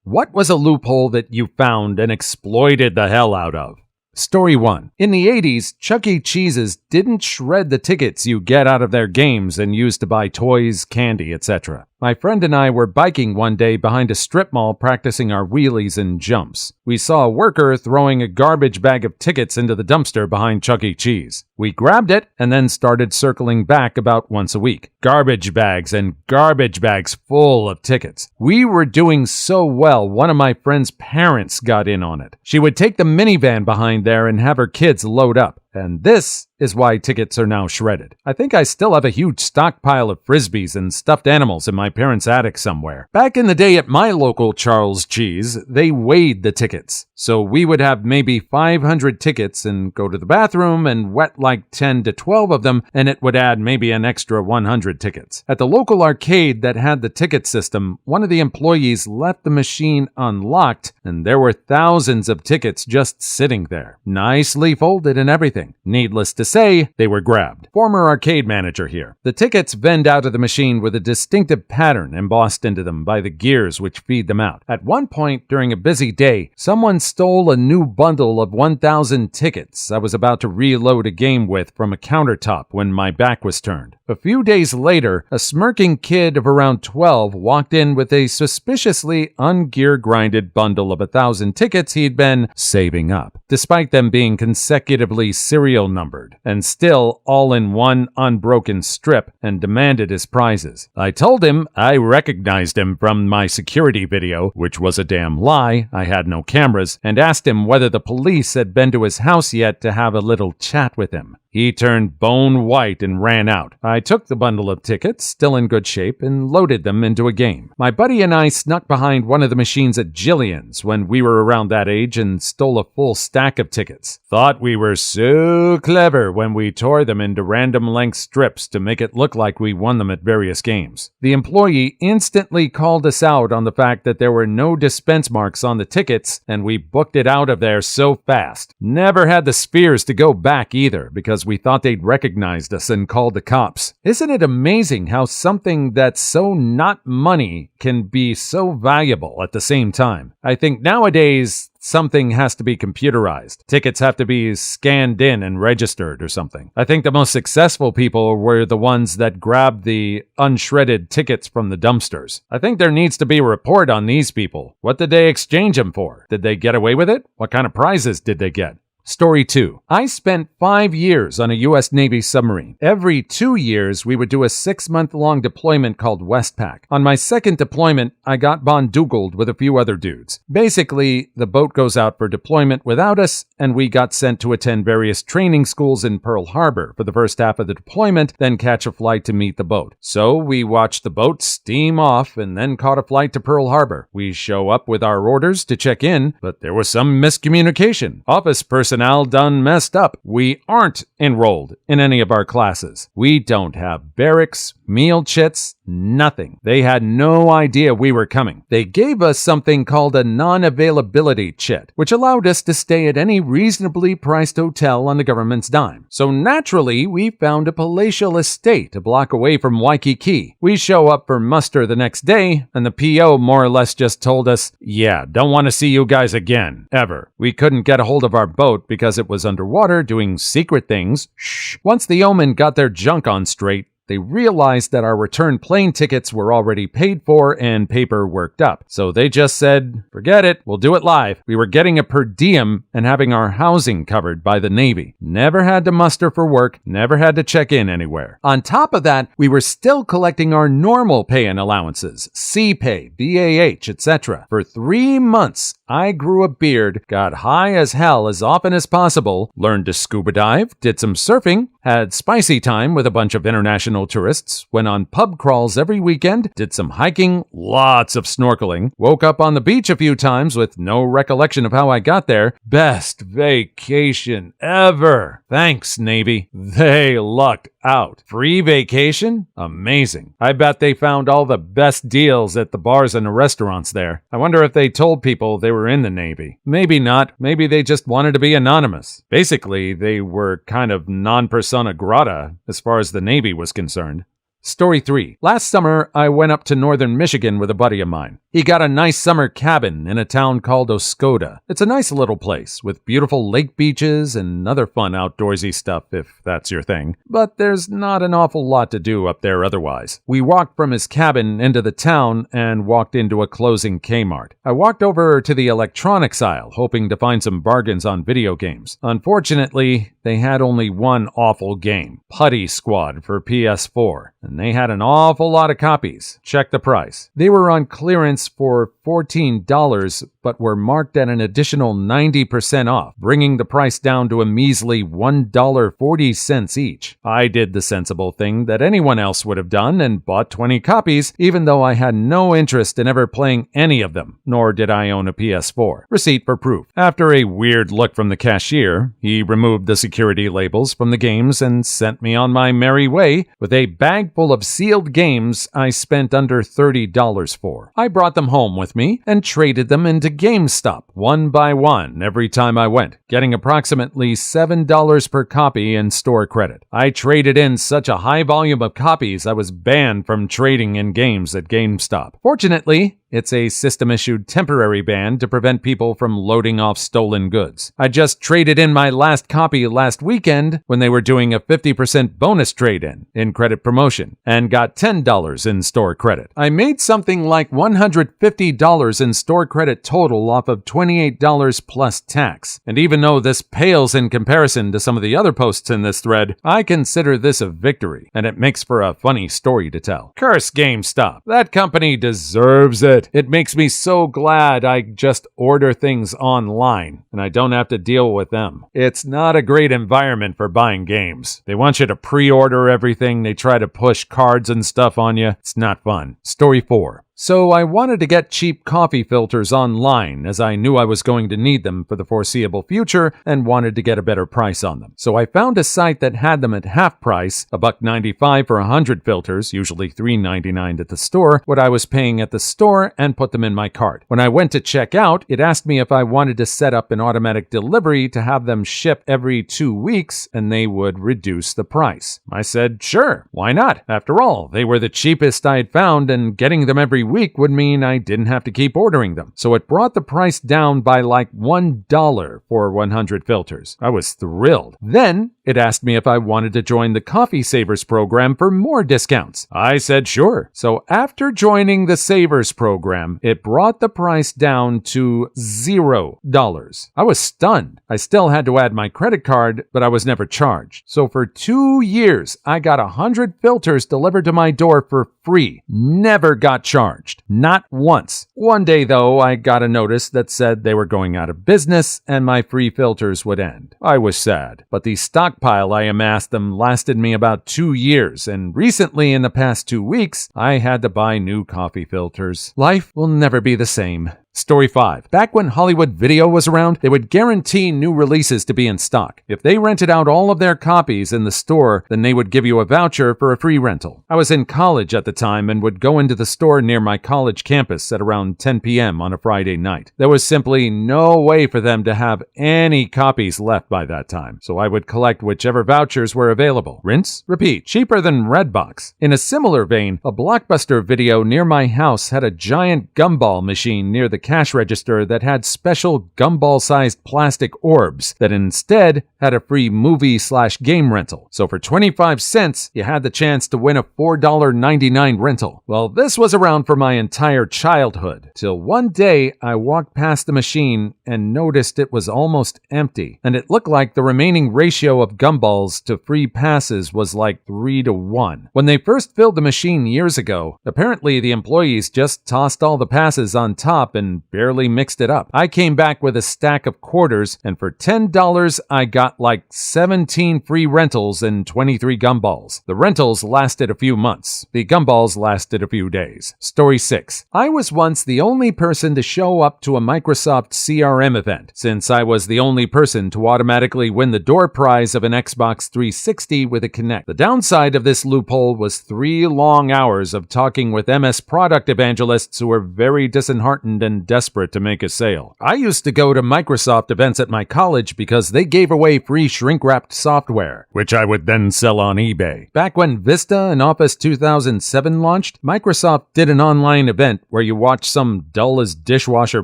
What was a loophole that you found and exploited the hell out of? Story 1. In the 80s, Chuck E. Cheese's didn't shred the tickets you get out of their games and use to buy toys, candy, etc. My friend and I were biking one day behind a strip mall practicing our wheelies and jumps. We saw a worker throwing a garbage bag of tickets into the dumpster behind Chuck E. Cheese. We grabbed it and then started circling back about once a week. Garbage bags and garbage bags full of tickets. We were doing so well, one of my friend's parents got in on it. She would take the minivan behind there and have her kids load up. And this is why tickets are now shredded. I think I still have a huge stockpile of Frisbees and stuffed animals in my parents' attic somewhere. Back in the day at my local Charles Cheese, they weighed the tickets. So we would have maybe 500 tickets and go to the bathroom and wet like 10 to 12 of them, and it would add maybe an extra 100 tickets. At the local arcade that had the ticket system, one of the employees left the machine unlocked, and there were thousands of tickets just sitting there. Nicely folded and everything. Needless to say, they were grabbed. Former arcade manager here. The tickets vend out of the machine with a distinctive pattern embossed into them by the gears which feed them out. At one point during a busy day, someone stole a new bundle of 1,000 tickets I was about to reload a game with from a countertop when my back was turned. A few days later, a smirking kid of around 12 walked in with a suspiciously ungear-grinded bundle of 1,000 tickets he'd been saving up, despite them being consecutively serial numbered, and still all in one unbroken strip, and demanded his prizes. I told him I recognized him from my security video, which was a damn lie, I had no cameras, and asked him whether the police had been to his house yet to have a little chat with him. He turned bone white and ran out. I took the bundle of tickets, still in good shape, and loaded them into a game. My buddy and I snuck behind one of the machines at Jillian's when we were around that age and stole a full stack of tickets. Thought we were so clever when we tore them into random length strips to make it look like we won them at various games. The employee instantly called us out on the fact that there were no dispense marks on the tickets, and we booked it out of there so fast. Never had the spheres to go back either, because we thought they'd recognized us and called the cops. Isn't it amazing how something that's so not money can be so valuable at the same time? I think nowadays something has to be computerized. Tickets have to be scanned in and registered or something. I think the most successful people were the ones that grabbed the unshredded tickets from the dumpsters. I think there needs to be a report on these people. What did they exchange them for? Did they get away with it? What kind of prizes did they get? Story 2. I spent 5 years on a U.S. Navy submarine. Every 2 years, we would do a 6-month-long deployment called Westpac. On my second deployment, I got bondoogled with a few other dudes. Basically, the boat goes out for deployment without us, and we got sent to attend various training schools in Pearl Harbor for the first half of the deployment, then catch a flight to meet the boat. So we watched the boat steam off and then caught a flight to Pearl Harbor. We show up with our orders to check in, but there was some miscommunication. Office personnel done messed up. We aren't enrolled in any of our classes. We don't have barracks, meal chits, nothing. They had no idea we were coming. They gave us something called a non-availability chit, which allowed us to stay at any reasonably priced hotel on the government's dime. So naturally, we found a palatial estate a block away from Waikiki. We show up for muster the next day, and the PO more or less just told us, yeah, don't want to see you guys again, ever. We couldn't get a hold of our boat because it was underwater doing secret things. Shh. Once the Omen got their junk on straight, they realized that our return plane tickets were already paid for and paper worked up. So they just said, forget it, we'll do it live. We were getting a per diem and having our housing covered by the Navy. Never had to muster for work, never had to check in anywhere. On top of that, we were still collecting our normal pay and allowances, C-pay, BAH, etc. For 3 months, I grew a beard, got high as hell as often as possible, learned to scuba dive, did some surfing, had spicy time with a bunch of international tourists, went on pub crawls every weekend, did some hiking, lots of snorkeling, woke up on the beach a few times with no recollection of how I got there. Best vacation ever. Thanks, Navy. They lucked out. Free vacation? Amazing. I bet they found all the best deals at the bars and the restaurants there. I wonder if they told people they were in the Navy. Maybe not. Maybe they just wanted to be anonymous. Basically, they were kind of non persona grata as far as the Navy was concerned. Story 3. Last summer, I went up to northern Michigan with a buddy of mine. He got a nice summer cabin in a town called Oscoda. It's a nice little place with beautiful lake beaches and other fun outdoorsy stuff if that's your thing. But there's not an awful lot to do up there otherwise. We walked from his cabin into the town and walked into a closing Kmart. I walked over to the electronics aisle hoping to find some bargains on video games. Unfortunately, they had only one awful game, Putty Squad for PS4, and they had an awful lot of copies. Check the price. They were on clearance for $14, but were marked at an additional 90% off, bringing the price down to a measly $1.40 each. I did the sensible thing that anyone else would have done and bought 20 copies, even though I had no interest in ever playing any of them, nor did I own a PS4. Receipt for proof. After a weird look from the cashier, he removed the security labels from the games and sent me on my merry way with a bag full of sealed games I spent under $30 for. I brought them home with me and traded them into GameStop one by one every time I went, getting approximately $7 per copy in store credit. I traded in such a high volume of copies I was banned from trading in games at GameStop. Fortunately, it's a system-issued temporary ban to prevent people from loading off stolen goods. I just traded in my last copy last weekend when they were doing a 50% bonus trade-in in credit promotion and got $10 in store credit. I made something like $150 in store credit total off of $28 plus tax. And even though this pales in comparison to some of the other posts in this thread, I consider this a victory, and it makes for a funny story to tell. Curse GameStop. That company deserves it. It makes me so glad I just order things online and I don't have to deal with them. It's not a great environment for buying games. They want you to pre-order everything. They try to push cards and stuff on you. It's not fun. Story 4. So I wanted to get cheap coffee filters online as I knew I was going to need them for the foreseeable future and wanted to get a better price on them. So I found a site that had them at half price, $1.95 for 100 filters, usually $3.99 at the store, what I was paying at the store, and put them in my cart. When I went to check out, it asked me if I wanted to set up an automatic delivery to have them ship every 2 weeks and they would reduce the price. I said, sure, why not? After all, they were the cheapest I had found and getting them every week would mean I didn't have to keep ordering them. So it brought the price down by like $1 for 100 filters. I was thrilled. Then it asked me if I wanted to join the Coffee Savers program for more discounts. I said sure. So after joining the Savers program, it brought the price down to $0. I was stunned. I still had to add my credit card, but I was never charged. So for 2 years, I got 100 filters delivered to my door for free. Never got charged. Not once. One day, though, I got a notice that said they were going out of business and my free filters would end. I was sad, but the stockpile I amassed them lasted me about 2 years, and recently, in the past 2 weeks, I had to buy new coffee filters. Life will never be the same. Story 5. Back when Hollywood Video was around, they would guarantee new releases to be in stock. If they rented out all of their copies in the store, then they would give you a voucher for a free rental. I was in college at the time and would go into the store near my college campus at around 10 p.m. on a Friday night. There was simply no way for them to have any copies left by that time, so I would collect whichever vouchers were available. Rinse, repeat. Cheaper than Redbox. In a similar vein, a Blockbuster Video near my house had a giant gumball machine near the cash register that had special gumball-sized plastic orbs that instead had a free movie/game rental. So for 25 cents, you had the chance to win a $4.99 rental. Well, this was around for my entire childhood, till one day I walked past the machine and noticed it was almost empty, and it looked like the remaining ratio of gumballs to free passes was like 3-to-1. When they first filled the machine years ago, apparently the employees just tossed all the passes on top and barely mixed it up. I came back with a stack of quarters, and for $10, I got like 17 free rentals and 23 gumballs. The rentals lasted a few months. The gumballs lasted a few days. Story 6. I was once the only person to show up to a Microsoft CRM event, since I was the only person to automatically win the door prize of an Xbox 360 with a Kinect. The downside of this loophole was 3 long hours of talking with MS product evangelists who were very disheartened and everyone desperate to make a sale. I used to go to Microsoft events at my college because they gave away free shrink-wrapped software, which I would then sell on eBay. Back when Vista and Office 2007 launched, Microsoft did an online event where you watched some dull-as-dishwasher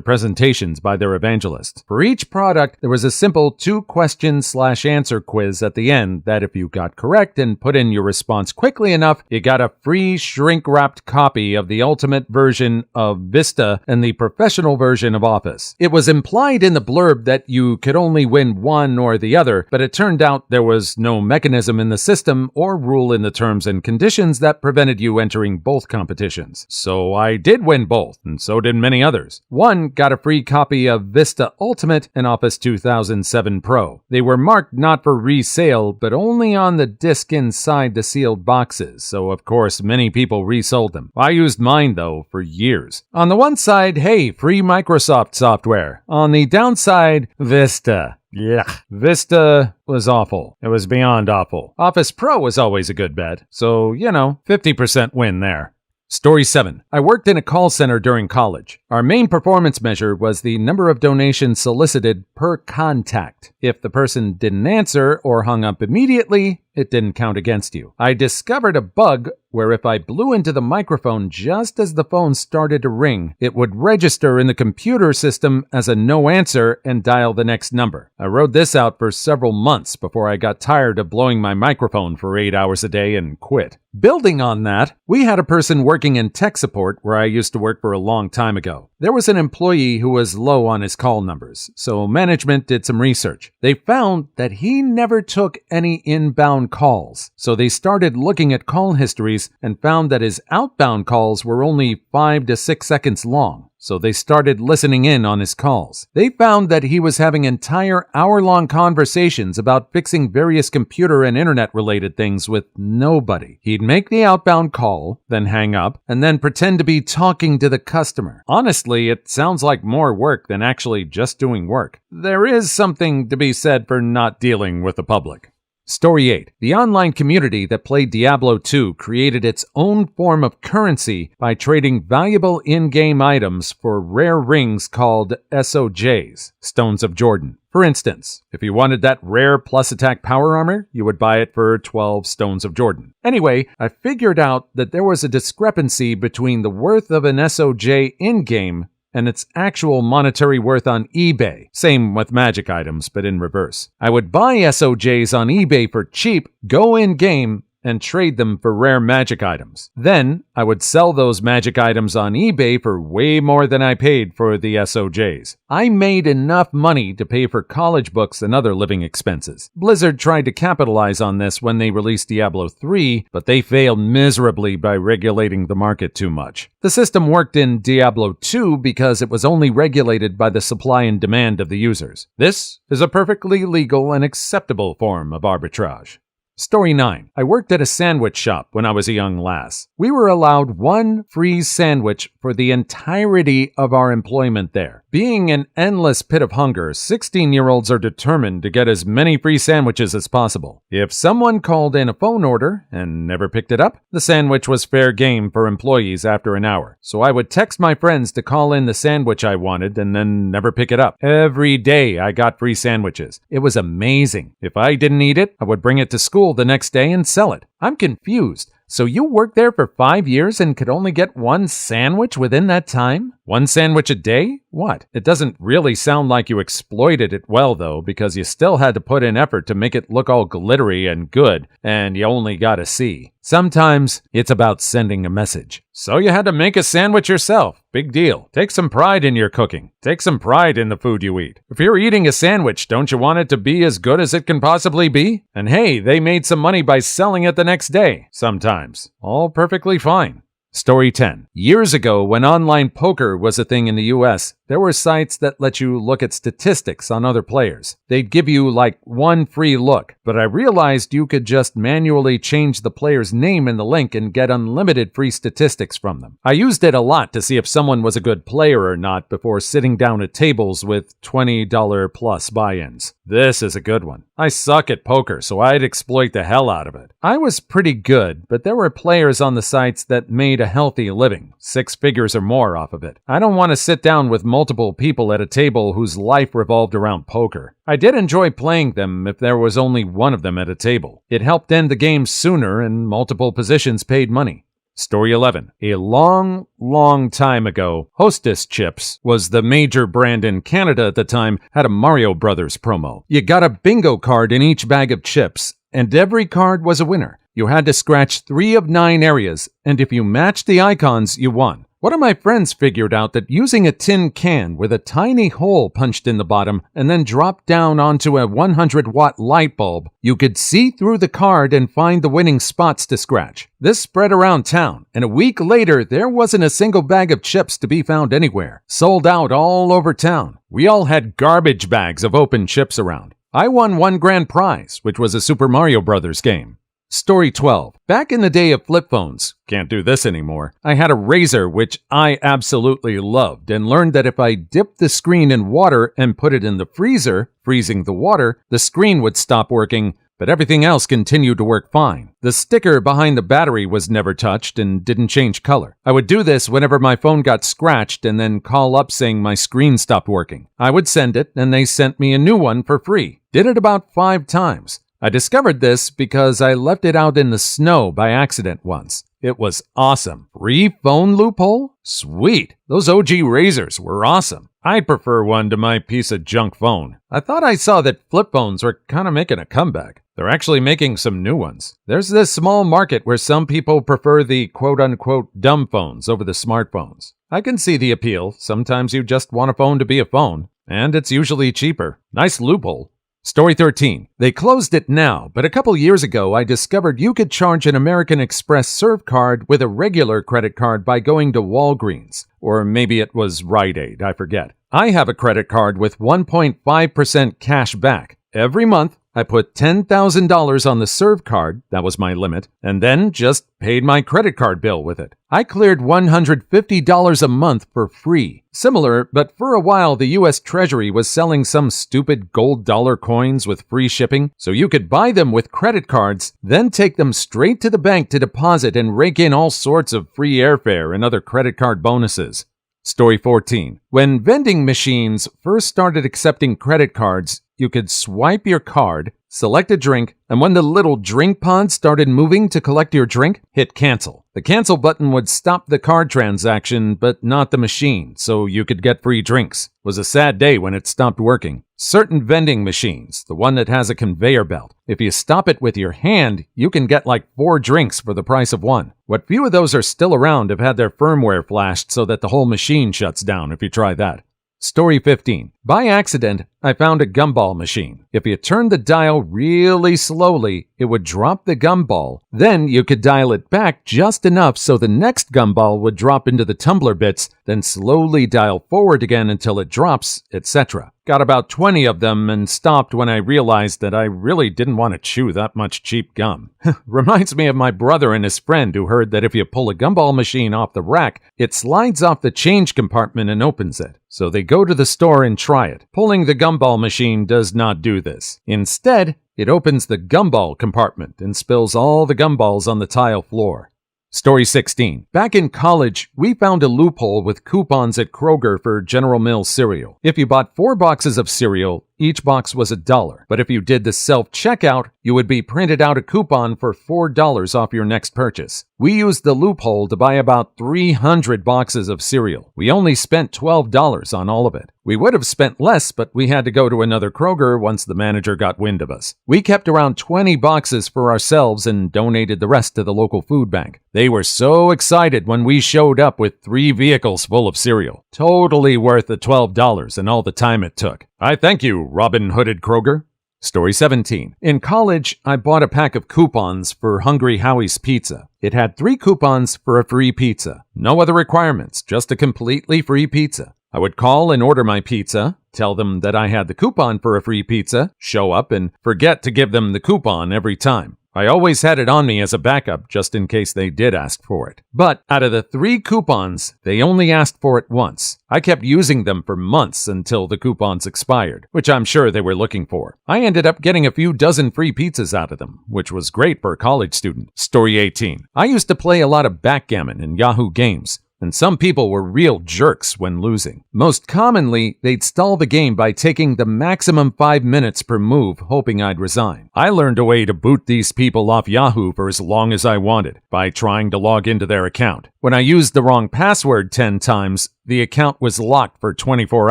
presentations by their evangelists. For each product, there was a simple 2-question/answer quiz at the end that if you got correct and put in your response quickly enough, you got a free shrink-wrapped copy of the ultimate version of Vista and the professional version of Office. It was implied in the blurb that you could only win one or the other, but it turned out there was no mechanism in the system or rule in the terms and conditions that prevented you entering both competitions. So I did win both, and so did many others. One got a free copy of Vista Ultimate and Office 2007 Pro. They were marked not for resale, but only on the disc inside the sealed boxes, so of course many people resold them. I used mine though for years. On the one side, hey, free Microsoft software. On the downside, Vista. Yuck. Vista was awful. It was beyond awful. Office Pro was always a good bet, so 50% win there. Story 7. I worked in a call center during college. Our main performance measure was the number of donations solicited per contact. If the person didn't answer or hung up immediately, it didn't count against you. I discovered a bug where if I blew into the microphone just as the phone started to ring, it would register in the computer system as a no answer and dial the next number. I rode this out for several months before I got tired of blowing my microphone for 8 hours a day and quit. Building on that, we had a person working in tech support where I used to work for a long time ago. There was an employee who was low on his call numbers, so management did some research. They found that he never took any inbound calls, so they started looking at call histories and found that his outbound calls were only 5 to 6 seconds long. So they started listening in on his calls. They found that he was having entire hour-long conversations about fixing various computer and internet-related things with nobody. He'd make the outbound call, then hang up, and then pretend to be talking to the customer. Honestly, it sounds like more work than actually just doing work. There is something to be said for not dealing with the public. Story 8. The online community that played Diablo 2 created its own form of currency by trading valuable in-game items for rare rings called SOJs, Stones of Jordan. For instance, if you wanted that rare plus attack power armor, you would buy it for 12 Stones of Jordan. Anyway, I figured out that there was a discrepancy between the worth of an SOJ in-game and its actual monetary worth on eBay. Same with magic items, but in reverse. I would buy SOJs on eBay for cheap, go in-game, and trade them for rare magic items. Then, I would sell those magic items on eBay for way more than I paid for the SOJs. I made enough money to pay for college books and other living expenses. Blizzard tried to capitalize on this when they released Diablo 3, but they failed miserably by regulating the market too much. The system worked in Diablo 2 because it was only regulated by the supply and demand of the users. This is a perfectly legal and acceptable form of arbitrage. Story 9. I worked at a sandwich shop when I was a young lass. We were allowed one free sandwich for the entirety of our employment there. Being an endless pit of hunger, 16-year-olds are determined to get as many free sandwiches as possible. If someone called in a phone order and never picked it up, the sandwich was fair game for employees after an hour. So I would text my friends to call in the sandwich I wanted and then never pick it up. Every day I got free sandwiches. It was amazing. If I didn't eat it, I would bring it to school the next day and sell it. I'm confused. So you worked there for 5 years and could only get one sandwich within that time? One sandwich a day? What? It doesn't really sound like you exploited it well, though, because you still had to put in effort to make it look all glittery and good, and you only got a C. Sometimes it's about sending a message. So you had to make a sandwich yourself. Big deal. Take some pride in your cooking. Take some pride in the food you eat. If you're eating a sandwich, don't you want it to be as good as it can possibly be? And hey, they made some money by selling it the next day. Sometimes. All perfectly fine. Story 10. Years ago, when online poker was a thing in the US, There were sites that let you look at statistics on other players. They'd give you like one free look, but I realized you could just manually change the player's name in the link and get unlimited free statistics from them. I used it a lot to see if someone was a good player or not before sitting down at tables with $20 plus buy-ins. This is a good one. I suck at poker, so I'd exploit the hell out of it. I was pretty good, but there were players on the sites that made a healthy living, 6 figures or more off of it. I don't want to sit down with multiple people at a table whose life revolved around poker. I did enjoy playing them if there was only one of them at a table. It helped end the game sooner and multiple positions paid money. Story 11. A long time ago, Hostess Chips was the major brand in Canada at the time, had a Mario Brothers promo. You got a bingo card in each bag of chips, and every card was a winner. You had to scratch 3 of 9 areas, and if you matched the icons, you won. One of my friends figured out that using a tin can with a tiny hole punched in the bottom and then dropped down onto a 100-watt light bulb, you could see through the card and find the winning spots to scratch. This spread around town, and a week later, there wasn't a single bag of chips to be found anywhere. Sold out all over town. We all had garbage bags of open chips around. I won one grand prize, which was a Super Mario Brothers game. Story 12. Back in the day of flip phones, can't do this anymore, I had a razor which I absolutely loved and learned that if I dipped the screen in water and put it in the freezer, freezing the water, the screen would stop working, but everything else continued to work fine. The sticker behind the battery was never touched and didn't change color. I would do this whenever my phone got scratched and then call up saying my screen stopped working. I would send it and they sent me a new one for free. Did it about 5 times. I discovered this because I left it out in the snow by accident once. It was awesome. Free phone loophole? Sweet. Those OG razors were awesome. I prefer one to my piece of junk phone. I thought I saw that flip phones were kind of making a comeback. They're actually making some new ones. There's this small market where some people prefer the quote-unquote dumb phones over the smartphones. I can see the appeal. Sometimes you just want a phone to be a phone, and it's usually cheaper. Nice loophole. Story 13. They closed it now, but a couple years ago I discovered you could charge an American Express Serve card with a regular credit card by going to Walgreens. Or maybe it was Rite Aid, I forget. I have a credit card with 1.5% cash back. Every month, I put $10,000 on the Serve card, that was my limit, and then just paid my credit card bill with it. I cleared $150 a month for free. Similar, but for a while the US Treasury was selling some stupid gold dollar coins with free shipping, so you could buy them with credit cards, then take them straight to the bank to deposit and rake in all sorts of free airfare and other credit card bonuses. Story 14. When vending machines first started accepting credit cards, you could swipe your card, select a drink, and when the little drink pod started moving to collect your drink, hit cancel. The cancel button would stop the card transaction, but not the machine, so you could get free drinks. It was a sad day when it stopped working. Certain vending machines, the one that has a conveyor belt, if you stop it with your hand, you can get like 4 drinks for the price of 1. What few of those are still around have had their firmware flashed so that the whole machine shuts down if you try that. Story 15. By accident, I found a gumball machine. If you turned the dial really slowly, it would drop the gumball. Then you could dial it back just enough so the next gumball would drop into the tumbler bits, then slowly dial forward again until it drops, etc. Got about 20 of them and stopped when I realized that I really didn't want to chew that much cheap gum. Reminds me of my brother and his friend who heard that if you pull a gumball machine off the rack, it slides off the change compartment and opens it. So they go to the store and try it. Pulling the gumball machine does not do this. Instead, it opens the gumball compartment and spills all the gumballs on the tile floor. Story 16. Back in college, we found a loophole with coupons at Kroger for General Mills cereal. If you bought 4 boxes of cereal, each box was $1. But if you did the self-checkout, you would be printed out a coupon for $4 off your next purchase. We used the loophole to buy about 300 boxes of cereal. We only spent $12 on all of it. We would have spent less, but we had to go to another Kroger once the manager got wind of us. We kept around 20 boxes for ourselves and donated the rest to the local food bank. They were so excited when we showed up with 3 vehicles full of cereal. Totally worth the $12 and all the time it took. I thank you, Robin Hooded Kroger. Story 17. In college, I bought a pack of coupons for Hungry Howie's Pizza. It had 3 coupons for a free pizza. No other requirements, just a completely free pizza. I would call and order my pizza, tell them that I had the coupon for a free pizza, show up, and forget to give them the coupon every time. I always had it on me as a backup just in case they did ask for it. But out of the 3 coupons, they only asked for it once. I kept using them for months until the coupons expired, which I'm sure they were looking for. I ended up getting a few dozen free pizzas out of them, which was great for a college student. Story 18. I used to play a lot of backgammon in Yahoo Games, and some people were real jerks when losing. Most commonly, they'd stall the game by taking the maximum 5 minutes per move, hoping I'd resign. I learned a way to boot these people off Yahoo for as long as I wanted, by trying to log into their account. When I used the wrong password 10 times, the account was locked for 24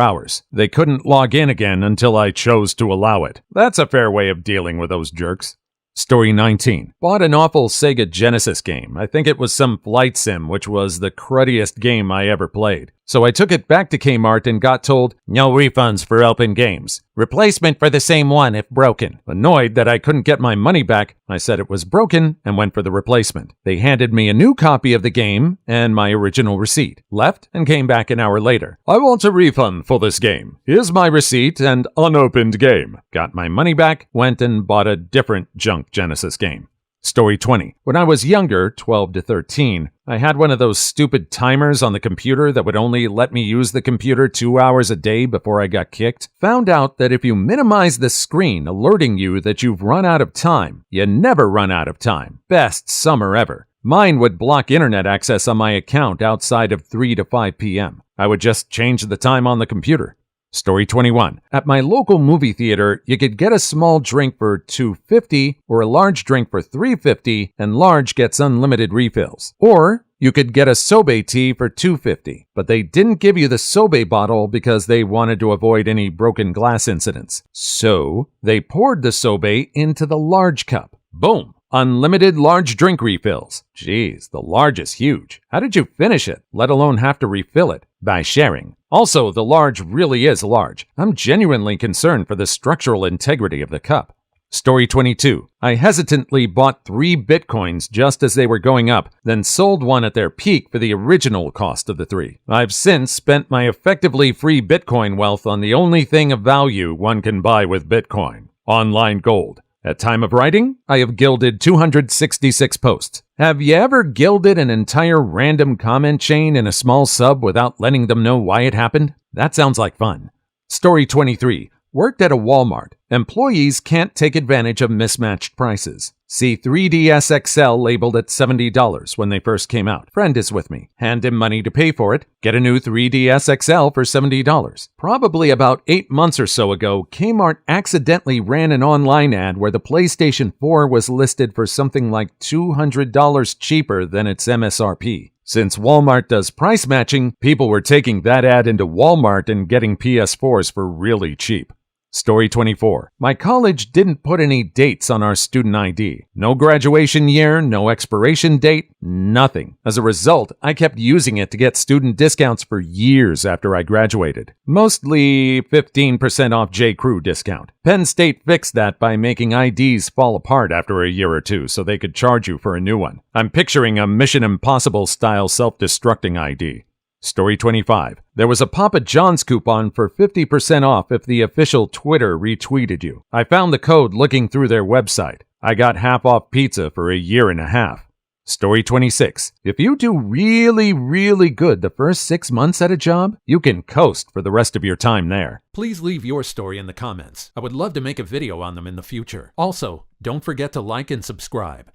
hours. They couldn't log in again until I chose to allow it. That's a fair way of dealing with those jerks. Story 19. Bought an awful Sega Genesis game. I think it was some flight sim, which was the cruddiest game I ever played. So I took it back to Kmart and got told, no refunds for open games. Replacement for the same one if broken. Annoyed that I couldn't get my money back, I said it was broken and went for the replacement. They handed me a new copy of the game and my original receipt. Left and came back an hour later. I want a refund for this game. Here's my receipt and unopened game. Got my money back, went and bought a different junk Genesis game. Story 20. When I was younger, 12 to 13, I had one of those stupid timers on the computer that would only let me use the computer 2 hours a day before I got kicked. Found out that if you minimize the screen alerting you that you've run out of time, you never run out of time. Best summer ever. Mine would block internet access on my account outside of 3 to 5 p.m. I would just change the time on the computer. Story 21. At my local movie theater, you could get a small drink for $2.50 or a large drink for $3.50, and large gets unlimited refills. Or you could get a sobe tea for $2.50, but they didn't give you the sobe bottle because they wanted to avoid any broken glass incidents. So they poured the sobe into the large cup. Boom! Unlimited large drink refills. Jeez, the large is huge. How did you finish it, let alone have to refill it? By sharing. Also, the large really is large. I'm genuinely concerned for the structural integrity of the cup. Story 22. I hesitantly bought 3 Bitcoins just as they were going up, then sold one at their peak for the original cost of the 3. I've since spent my effectively free Bitcoin wealth on the only thing of value one can buy with Bitcoin: online gold. At time of writing, I have gilded 266 posts. Have you ever gilded an entire random comment chain in a small sub without letting them know why it happened? That sounds like fun. Story 23. Worked at a Walmart. Employees can't take advantage of mismatched prices. See 3DS XL labeled at $70 when they first came out. Friend is with me. Hand him money to pay for it. Get a new 3DS XL for $70. Probably about 8 months or so ago, Kmart accidentally ran an online ad where the PlayStation 4 was listed for something like $200 cheaper than its MSRP. Since Walmart does price matching, people were taking that ad into Walmart and getting PS4s for really cheap. Story 24. My college didn't put any dates on our student ID. No graduation year, no expiration date, nothing. As a result, I kept using it to get student discounts for years after I graduated. Mostly 15% off J.Crew discount. Penn State fixed that by making IDs fall apart after a year or two so they could charge you for a new one. I'm picturing a Mission Impossible style self-destructing ID. Story 25. There was a Papa John's coupon for 50% off if the official Twitter retweeted you. I found the code looking through their website. I got half off pizza for a year and a half. Story 26. If you do really, really good the first 6 months at a job, you can coast for the rest of your time there. Please leave your story in the comments. I would love to make a video on them in the future. Also, don't forget to like and subscribe.